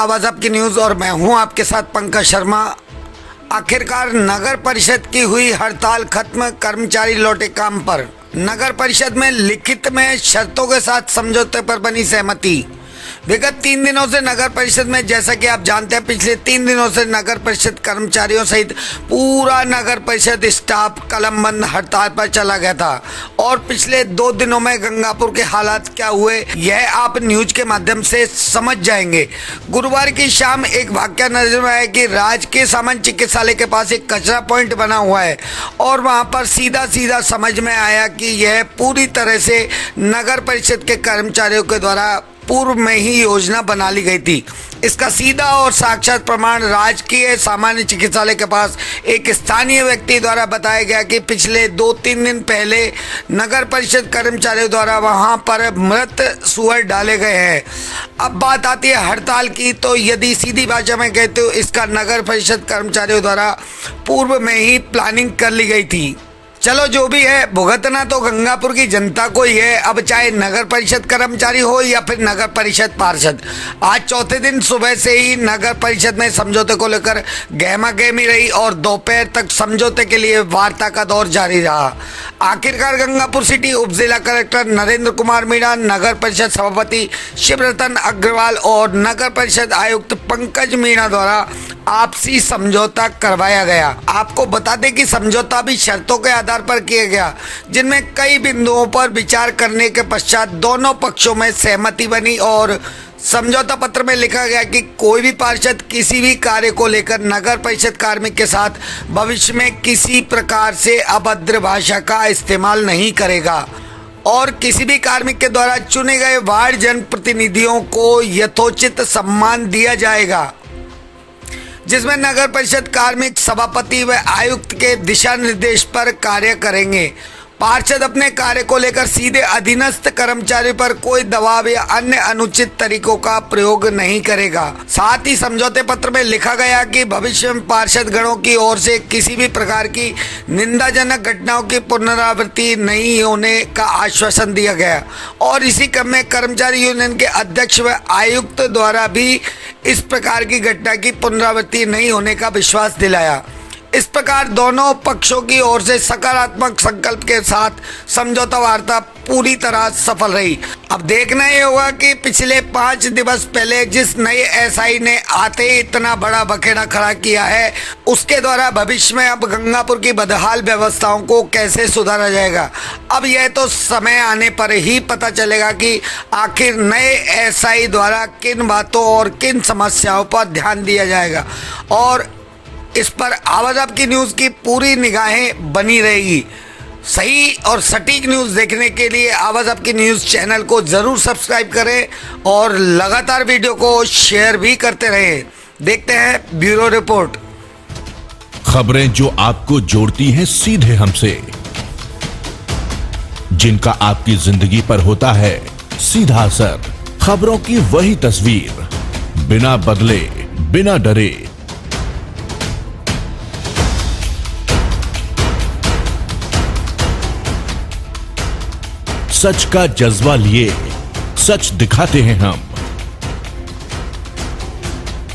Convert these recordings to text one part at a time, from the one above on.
आवाज आपकी न्यूज और मैं हूं आपके साथ पंकज शर्मा। आखिरकार नगर परिषद की हुई हड़ताल खत्म, कर्मचारी लौटे काम पर। नगर परिषद में लिखित में शर्तों के साथ समझौते पर बनी सहमति। विगत 3 दिनों से नगर परिषद में, जैसा कि आप जानते हैं, पिछले 3 दिनों से नगर परिषद कर्मचारियों सहित पूरा नगर परिषद स्टाफ कलमबंद हड़ताल पर चला गया था। और पिछले 2 दिनों में गंगापुर के हालात क्या हुए यह आप न्यूज के माध्यम से समझ जाएंगे। गुरुवार की शाम एक वाकया नजर में आया कि राजकीय सामान्य चिकित्सालय के पास एक कचरा पॉइंट बना हुआ है और वहां पर सीधा समझ में आया कि यह पूरी तरह से नगर परिषद के कर्मचारियों के द्वारा पूर्व में ही योजना बना ली गई थी। इसका सीधा और साक्षात प्रमाण राजकीय सामान्य चिकित्सालय के पास एक स्थानीय व्यक्ति द्वारा बताया गया कि पिछले 2-3 दिन पहले नगर परिषद कर्मचारियों द्वारा वहां पर मृत सुअर डाले गए हैं। अब बात आती है हड़ताल की, तो यदि सीधी भाषा में कहते हो, इसका नगर परिषद कर्मचारियों द्वारा पूर्व में ही प्लानिंग कर ली गई थी। चलो जो भी है, भुगतना तो गंगापुर की जनता को ही है। अब चाहे नगर परिषद कर्मचारी हो या फिर नगर परिषद पार्षद, आज चौथे दिन सुबह से ही नगर परिषद में समझौते को लेकर गहमा गहमी रही और दोपहर तक समझौते के लिए वार्ता का दौर जारी रहा। आखिरकार गंगापुर सिटी उप जिला कलेक्टर नरेंद्र कुमार मीणा, नगर परिषद सभापति शिवरतन अग्रवाल और नगर परिषद आयुक्त पंकज मीणा द्वारा आपसी समझौता करवाया गया। आपको बता दें कि समझौता भी शर्तों के आधार पर किया गया, जिनमें कई बिंदुओं पर विचार करने के पश्चात दोनों पक्षों में सहमति बनी और समझौता पत्र में लिखा गया कि कोई भी पार्षद किसी भी कार्य को लेकर नगर परिषद कार्मिक के साथ भविष्य में किसी प्रकार से अभद्र भाषा का इस्तेमाल नहीं करेगा और किसी भी कार्मिक के द्वारा चुने गए वार्ड जनप्रतिनिधियों को यथोचित सम्मान दिया जाएगा, जिसमें नगर परिषद कार्मिक सभापति व आयुक्त के दिशा निर्देश पर कार्य करेंगे। पार्षद अपने कार्य को लेकर सीधे अधीनस्थ कर्मचारी पर कोई दबाव या अन्य अनुचित तरीकों का प्रयोग नहीं करेगा। साथ ही समझौते पत्र में लिखा गया कि भविष्य में पार्षद गणों की ओर से किसी भी प्रकार की निंदाजनक घटनाओं की पुनरावृत्ति नहीं होने का आश्वासन दिया गया और इसी क्रम में कर्मचारी यूनियन के अध्यक्ष व आयुक्त द्वारा भी इस प्रकार की घटना की पुनरावृत्ति नहीं होने का विश्वास दिलाया। इस प्रकार दोनों पक्षों की ओर से सकारात्मक संकल्प के साथ समझौता वार्ता पूरी तरह सफल रही। अब देखना ये होगा कि पिछले 5 दिवस पहले जिस नए एसआई ने आते ही इतना बड़ा बखेड़ा खड़ा किया है, उसके द्वारा भविष्य में अब गंगापुर की बदहाल व्यवस्थाओं को कैसे सुधारा जाएगा। अब यह तो समय आने पर ही पता चलेगा कि आखिर नए एसआई द्वारा किन बातों और किन समस्याओं पर ध्यान दिया जाएगा और इस पर आवाज आपकी न्यूज की पूरी निगाहें बनी रहेगी। सही और सटीक न्यूज देखने के लिए आवाज आपकी न्यूज चैनल को जरूर सब्सक्राइब करें और लगातार वीडियो को शेयर भी करते रहें। देखते हैं ब्यूरो रिपोर्ट। खबरें जो आपको जोड़ती हैं सीधे हमसे, जिनका आपकी जिंदगी पर होता है सीधा असर। खबरों की वही तस्वीर, बिना बदले बिना डरे। सच का जज्बा लिए सच दिखाते हैं हम,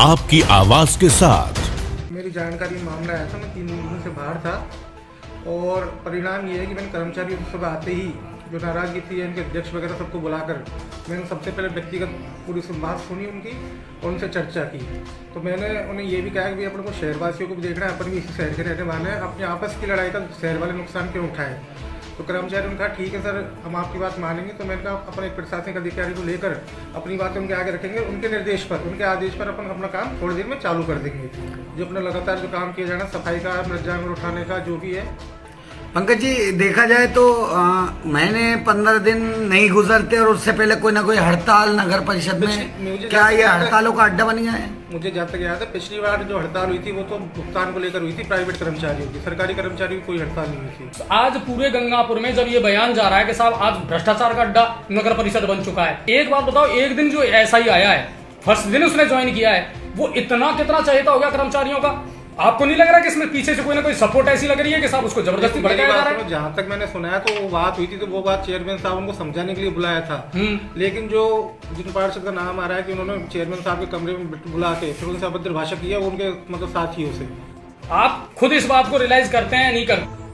आपकी आवाज के साथ। मेरी जानकारी में मामला आया था, मैं 3 दिन से बाहर था और परिणाम ये है कि मैंने कर्मचारियों को सुबह आते ही जो नाराजगी थी, इनके अध्यक्ष वगैरह सबको बुलाकर मैंने सबसे पहले व्यक्तिगत पूरी बात सुनी उनकी और उनसे चर्चा की। तो मैंने उन्हें ये भी कहा कि अपने को शहरवासियों को भी देखना है, अपन भी इसी शहर के रहने वाले हैं, अपने आपस की लड़ाई का शहर वाले नुकसान क्यों उठाए। तो कर्मचारी उनका ठीक है सर, हम आपकी बात मानेंगे। तो मैंने कहा अपने प्रशासनिक अधिकारी को लेकर अपनी बातें उनके आगे रखेंगे, उनके निर्देश पर, उनके आदेश पर अपन अपना काम थोड़ी देर में चालू कर देंगे। जो अपना लगातार जो काम किया जाना, सफाई का, मृत उठाने का, जो भी है। पंकज जी, देखा जाए तो महीने 15 दिन नहीं गुजरते और उससे पहले कोई ना कोई हड़ताल नगर परिषद में, क्या ये हड़तालों का अड्डा बन गया है? मुझे जहाँ तक याद है, पिछली बार जो हड़ताल हुई थी वो तो भुगतान को लेकर हुई थी प्राइवेट कर्मचारियों की, सरकारी कर्मचारियों की कोई हड़ताल नहीं हुई थी। आज पूरे गंगापुर में जब ये बयान जा रहा है कि साहब आज भ्रष्टाचार का अड्डा नगर परिषद बन चुका है, एक बात बताओ, एक दिन जो एसआई आया है, फर्स्ट दिन उसने ज्वाइन किया है, वो इतना कितना चहेता हो गया कर्मचारियों का आपको नहीं लग रहा कि इसमें पीछे से कोई ना कोई सपोर्ट ऐसी लग रही है कि साहब उसको जबरदस्ती भड़काया जा रहा है? जहाँ तक मैंने सुना है तो वो बात हुई थी, तो वो बात चेयरमैन साहब उनको समझाने के लिए बुलाया था। लेकिन जिन पार्षद का नाम आ रहा है कि उन्होंने चेयरमैन साहब के कमरे में बुला के फिर उनसे अभद्र भाषा की है, उनके मतलब साथियों से। आप खुद इस बात को रियलाइज करते हैं नहीं करते?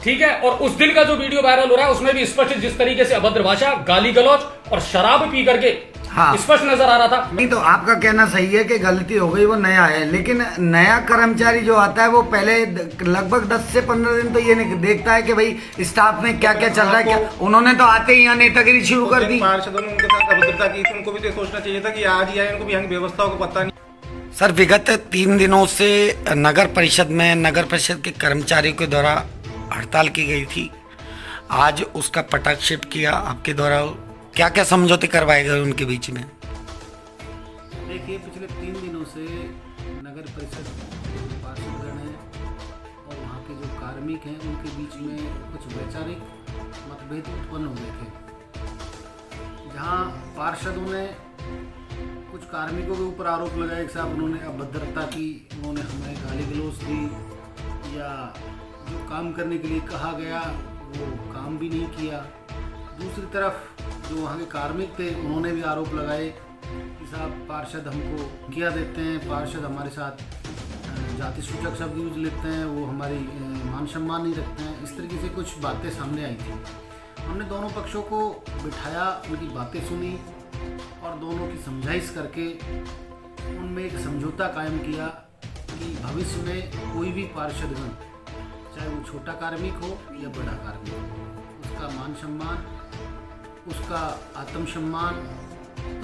ठीक है, और उस दिन का जो वीडियो वायरल हो रहा है उसमें भी स्पष्ट जिस तरीके से अभद्र भाषा, गाली गलौज और शराब पी करके स्पष्ट नजर आ रहा था। नहीं तो आपका कहना सही है कि गलती हो गई, वो नया है, लेकिन नया कर्मचारी जो आता है वो पहले लगभग 10 से 15 दिन तो ये नहीं देखता है कि भाई स्टाफ में क्या क्या चल रहा है, क्या उन्होंने तो आते ही यहाँ नेतागिरी शुरू कर दी। पार्षदों ने उनके साथ अभद्रता की थी, उनको भी तो सोचना चाहिए था कि आज ही आए, इनको भी यहाँ की व्यवस्थाओं को पता नहीं। सर, विगत 3 दिनों से नगर परिषद में नगर परिषद के कर्मचारियों के द्वारा हड़ताल की गई थी, आज उसका पटाक्षेप किया आपके द्वारा, क्या क्या समझौते करवाए गए उनके बीच में? देखिए, पिछले 3 दिनों से नगर परिषद पार्षदगण हैं और वहाँ के जो कार्मिक हैं उनके बीच में कुछ वैचारिक मतभेद उत्पन्न हो गए थे, जहाँ पार्षदों ने कुछ कार्मिकों के ऊपर आरोप लगाए कि साहब उन्होंने अभद्रता की, उन्होंने हमें गाली गलौज दी, या जो काम करने के लिए कहा गया वो काम भी नहीं किया। दूसरी तरफ जो वहाँ के कार्मिक थे उन्होंने भी आरोप लगाए कि साहब पार्षद हमको किया देते हैं, पार्षद हमारे साथ जाति सूचक शब्द यूज लेते हैं, वो हमारी मान सम्मान नहीं रखते हैं। इस तरीके से कुछ बातें सामने आई थी। हमने दोनों पक्षों को बिठाया, उनकी बातें सुनी और दोनों की समझाइश करके उनमें एक समझौता कायम किया कि भविष्य में कोई भी पार्षदगण, चाहे वो छोटा कार्मिक हो या बड़ा कार्मिक हो, उसका मान सम्मान, उसका आत्मसम्मान,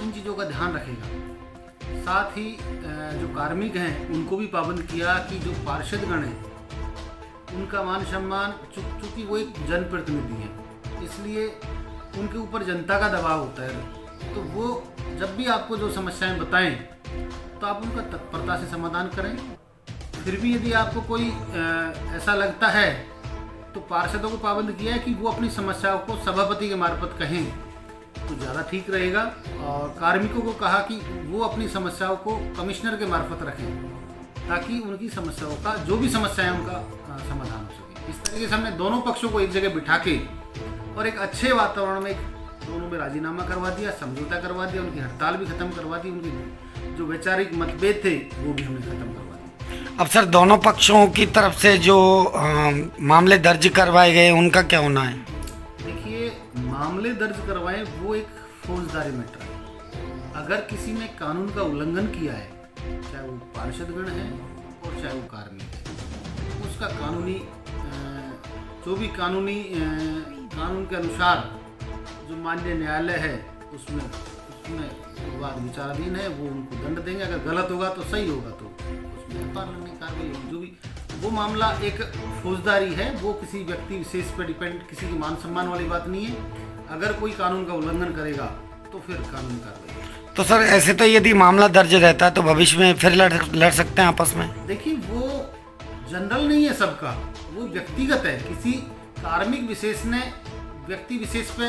उन चीज़ों का ध्यान रखेगा। साथ ही जो कार्मिक हैं उनको भी पाबंद किया कि जो पार्षदगण हैं उनका मान सम्मान, चूँकि वो एक जनप्रतिनिधि हैं इसलिए उनके ऊपर जनता का दबाव होता है, तो वो जब भी आपको जो समस्याएं बताएं तो आप उनका तत्परता से समाधान करें। फिर भी यदि आपको कोई ऐसा लगता है तो पार्षदों को पाबंद किया है कि वो अपनी समस्याओं को सभापति के मार्फत कहें तो ज़्यादा ठीक रहेगा, और कार्मिकों को कहा कि वो अपनी समस्याओं को कमिश्नर के मार्फत रखें ताकि उनकी समस्याओं का जो भी समस्या है उनका समाधान हो सके। इस तरीके से हमने दोनों पक्षों को एक जगह बिठा के और एक अच्छे वातावरण में दोनों में राजीनामा करवा दिया, समझौता करवा दिया, उनकी हड़ताल भी खत्म करवा दी, उनके जो वैचारिक मतभेद थे वो भी हमने खत्म करवा दिया। अब सर, दोनों पक्षों की तरफ से जो मामले दर्ज करवाए गए उनका क्या होना है? देखिए, मामले दर्ज करवाएं वो एक फौजदारी मैटर है। अगर किसी ने कानून का उल्लंघन किया है, चाहे वो पार्षदगण है और चाहे वो कार्मिक है, उसका कानूनी जो भी कानून के अनुसार जो माननीय न्यायालय है उसमें वाद विचाराधीन है, वो उनको दंड देंगे। अगर गलत होगा तो सही होगा तो उसमें पार्लियामेंट्री कार्रवाई होगी। जो भी वो मामला एक फौजदारी है, वो किसी व्यक्ति विशेष पर डिपेंड, किसी की मान सम्मान वाली बात नहीं है। अगर कोई कानून का उल्लंघन करेगा तो फिर कानून कार्रवाई। तो सर, ऐसे तो यदि मामला दर्ज रहता है तो भविष्य में फिर लड़ सकते हैं आपस में? देखिए, वो जनरल नहीं है सबका, वो व्यक्तिगत है। किसी कार्मिक विशेष ने व्यक्ति विशेष पे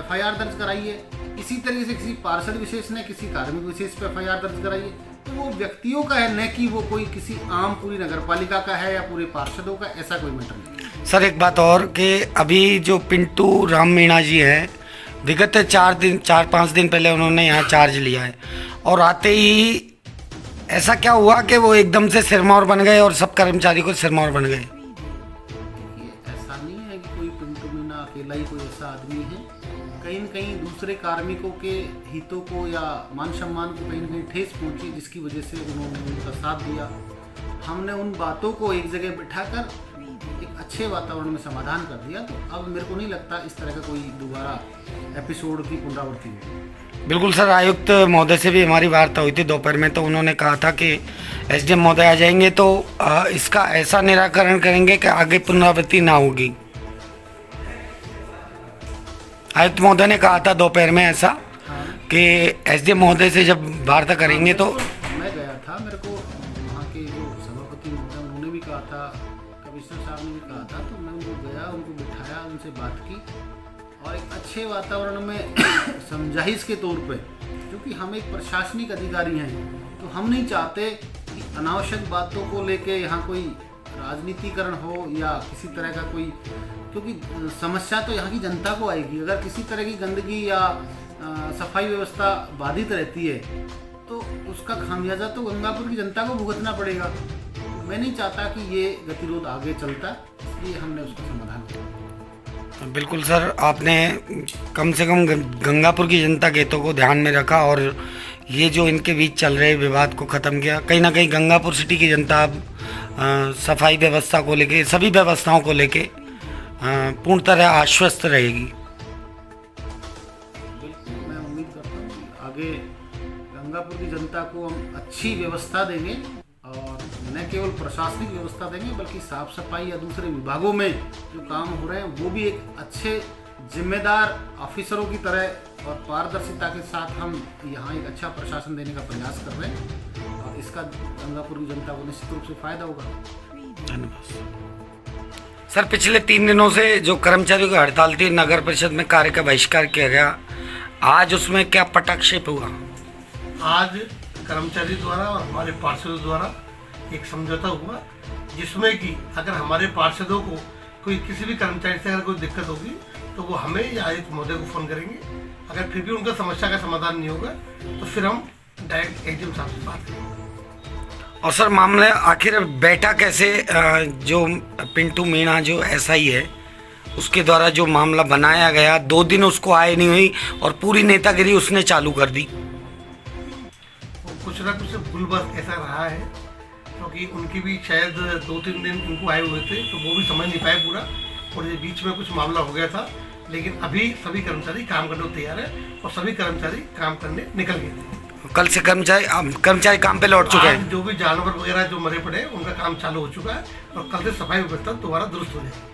FIR दर्ज कराई है, इसी तरीके से किसी पार्षद विशेष ने किसी कार्मिक विशेष पे FIR दर्ज कराई है, तो वो व्यक्तियों का है, न कि वो कोई किसी आम पूरी नगरपालिका का है या पूरे पार्षदों का, ऐसा कोई मैटर नहीं। सर, एक बात और कि अभी जो पिंटू राम मीणा जी हैं, विगत 4-5 दिन पहले उन्होंने यहाँ चार्ज लिया है और आते ही ऐसा क्या हुआ कि वो एकदम से सिरमौर बन गए और सब कर्मचारी को सिरमौर बन गए? ऐसा नहीं है कि कोई पिंटू मीणा अकेला ही कोई ऐसा आदमी है। कहीं न कहीं दूसरे कार्मिकों के हितों को या मान सम्मान को कहीं न कहीं ठेस पहुंची, जिसकी वजह से उन्होंने उनका साथ दिया। हमने उन बातों को एक जगह बिठाकर एक अच्छे वातावरण में समाधान कर दिया, तो अब मेरे को नहीं लगता इस तरह का कोई दोबारा एपिसोड की पुनरावृत्ति होगी। बिल्कुल सर, आयुक्त महोदय से भी हमारी वार्ता हुई थी दोपहर में, तो उन्होंने कहा था कि SDM महोदय आ जाएंगे तो इसका ऐसा निराकरण करेंगे कि आगे पुनरावृत्ति ना होगी। आयुक्त महोदय ने कहा था दोपहर में ऐसा कि SDM महोदय से जब वार्ता करेंगे तो। मैं गया था, मेरे को वहाँ के जो सभापति महोदय उन्होंने भी कहा था, कमिश्नर साहब ने भी कहा था, तो मैं उनको गया, उनको बिठाया, उनसे बात की और एक अच्छे वातावरण में समझाइश के तौर पे, क्योंकि हम एक प्रशासनिक अधिकारी हैं तो हम नहीं चाहते कि अनावश्यक बातों को लेके यहाँ कोई राजनीतिकरण हो या किसी तरह का कोई, क्योंकि समस्या तो यहाँ की जनता को आएगी। अगर किसी तरह की गंदगी या सफाई व्यवस्था बाधित रहती है तो उसका खामियाजा तो गंगापुर की जनता को भुगतना पड़ेगा। मैं नहीं चाहता कि ये गतिरोध आगे चलता, इसलिए हमने उसका समाधान किया। बिल्कुल सर, आपने कम से कम गंगापुर की जनता के हितों को ध्यान में रखा और ये जो इनके बीच चल रहे विवाद को ख़त्म किया। कहीं ना कहीं गंगापुर सिटी की जनता अब सफाई व्यवस्था को लेके, सभी व्यवस्थाओं को लेके पूर्ण तरह आश्वस्त रहेगी। बिल्कुल, मैं उम्मीद करता हूँ कि आगे गंगापुर की जनता को हम अच्छी व्यवस्था देंगे और न केवल प्रशासनिक व्यवस्था देंगे बल्कि साफ सफाई या दूसरे विभागों में जो काम हो रहे हैं वो भी एक अच्छे जिम्मेदार ऑफिसरों की तरह और पारदर्शिता के साथ हम यहाँ एक अच्छा प्रशासन देने का प्रयास कर रहे हैं और इसका गंगापुर की जनता को निश्चित रूप से फायदा होगा। धन्यवाद सर। पिछले 3 दिनों से जो कर्मचारियों की हड़ताल थी, नगर परिषद में कार्य का बहिष्कार किया गया, आज उसमें क्या पटाक्षेप हुआ? आज कर्मचारी द्वारा और हमारे पार्षदों द्वारा एक समझौता हुआ जिसमें कि अगर हमारे पार्षदों को कोई किसी भी कर्मचारी से अगर कोई दिक्कत होगी तो वो हमें या आयुक्त महोदय को फ़ोन करेंगे। अगर फिर भी उनका समस्या का समाधान नहीं होगा तो फिर हम डायरेक्ट एजीएम साहब से बात करेंगे। और सर मामले आखिर बैठा कैसे, जो पिंटू मीणा जो एसआई है उसके द्वारा जो मामला बनाया गया, 2 दिन उसको आए नहीं हुई और पूरी नेतागिरी उसने चालू कर दी। कुछ ना कुछ भूल बस ऐसा रहा है क्योंकि उनकी भी शायद 2-3 दिन उनको आए हुए थे तो वो भी समझ नहीं पाए पूरा, और ये बीच में कुछ मामला हो गया था। लेकिन अभी सभी कर्मचारी काम करने को तैयार है और सभी कर्मचारी काम करने निकल गए थे। कल से कर्मचारी काम पे लौट चुके हैं। जो भी जानवर वगैरह जो मरे पड़े उनका काम चालू हो चुका है और कल से सफाई व्यवस्था दोबारा दुरुस्त हो जाएगी।